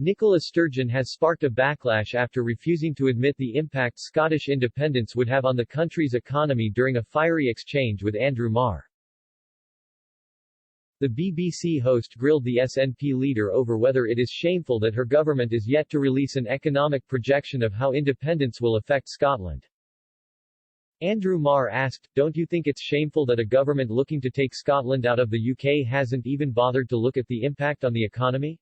NICOLA STURGEON has sparked a backlash after refusing to admit the impact Scottish independence would have on the country's economy during a fiery exchange with Andrew Marr. The BBC host grilled the SNP leader over whether it is shameful that her government is yet to release an economic projection of how independence will affect Scotland. Andrew Marr asked, "Don't you think it's shameful that a government looking to take Scotland out of the UK hasn't even bothered to look at the impact on the economy?"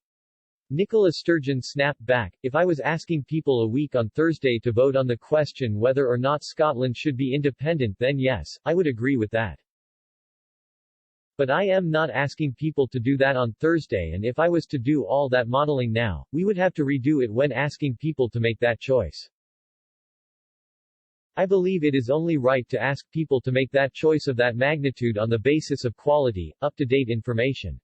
NICOLA STURGEON snapped back, "If I was asking people a week on Thursday to vote on the question whether or not Scotland should be independent, then yes, I would agree with that. But I am not asking people to do that on Thursday, and if I was to do all that modeling now, we would have to redo it when asking people to make that choice. I believe it is only right to ask people to make that choice of that magnitude on the basis of quality, up-to-date information.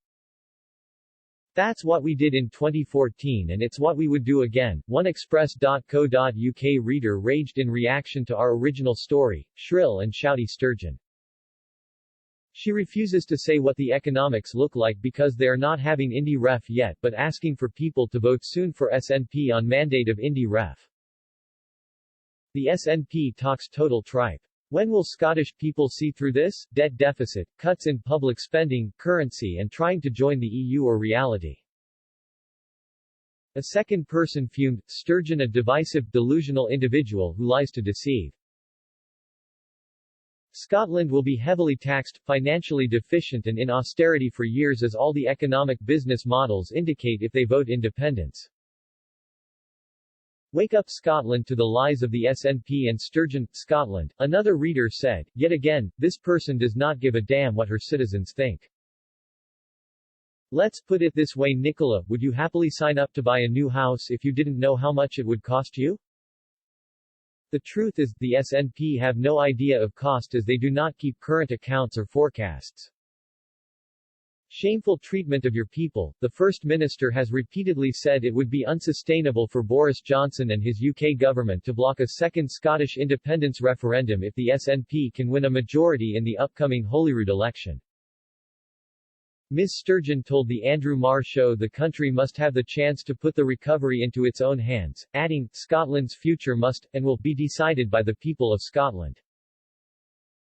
That's what we did in 2014 and it's what we would do again," one Express.co.uk reader raged in reaction to our original story, "Shrill and shouty Sturgeon. She refuses to say what the economics look like because they are not having Indie Ref yet but asking for people to vote soon for SNP on mandate of Indie Ref. The SNP talks total tripe. When will Scottish people see through this? Debt deficit, cuts in public spending, currency and trying to join the EU or reality?" A second person fumed, "Sturgeon a divisive, delusional individual who lies to deceive. Scotland will be heavily taxed, financially deficient and in austerity for years as all the economic business models indicate if they vote independence. Wake up Scotland to the lies of the SNP and Sturgeon, Scotland," another reader said. Yet again, this person does not give a damn what her citizens think. Let's put it this way, Nicola, would you happily sign up to buy a new house if you didn't know how much it would cost you? The truth is, the SNP have no idea of cost as they do not keep current accounts or forecasts. Shameful treatment of your people. The First Minister has repeatedly said it would be unsustainable for Boris Johnson and his UK government to block a second Scottish independence referendum if the SNP can win a majority in the upcoming Holyrood election. Ms. Sturgeon told the Andrew Marr show the country must have the chance to put the recovery into its own hands, adding, "Scotland's future must, and will, be decided by the people of Scotland."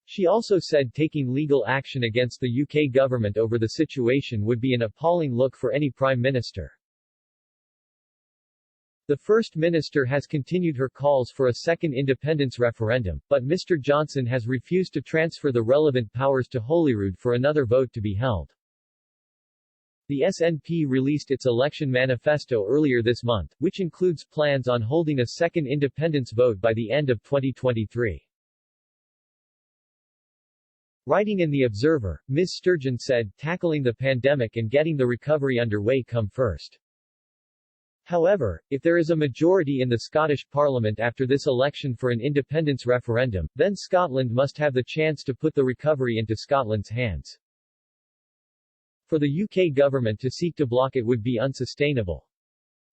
She also said taking legal action against the UK government over the situation would be an appalling look for any Prime Minister. The First Minister has continued her calls for a second independence referendum, but Mr. Johnson has refused to transfer the relevant powers to Holyrood for another vote to be held. The SNP released its election manifesto earlier this month, which includes plans on holding a second independence vote by the end of 2023. Writing in The Observer, Ms. Sturgeon said, "Tackling the pandemic and getting the recovery underway come first. However, if there is a majority in the Scottish Parliament after this election for an independence referendum, then Scotland must have the chance to put the recovery into Scotland's hands. For the UK government to seek to block it would be unsustainable.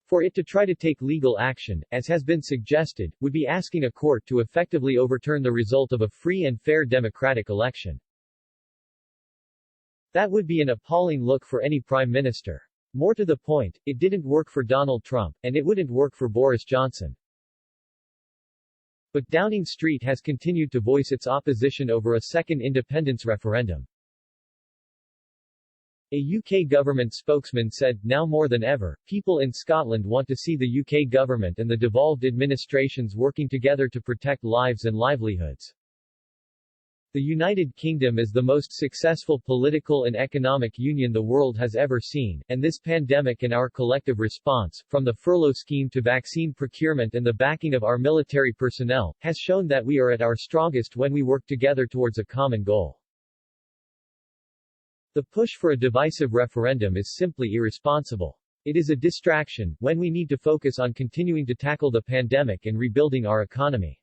For it to try to take legal action, as has been suggested, would be asking a court to effectively overturn the result of a free and fair democratic election. That would be an appalling look for any Prime Minister. More to the point, it didn't work for Donald Trump, and it wouldn't work for Boris Johnson." But Downing Street has continued to voice its opposition over a second independence referendum. A UK government spokesman said, "Now more than ever, people in Scotland want to see the UK government and the devolved administrations working together to protect lives and livelihoods. The United Kingdom is the most successful political and economic union the world has ever seen, and this pandemic and our collective response, from the furlough scheme to vaccine procurement and the backing of our military personnel, has shown that we are at our strongest when we work together towards a common goal. The push for a divisive referendum is simply irresponsible. It is a distraction, when we need to focus on continuing to tackle the pandemic and rebuilding our economy."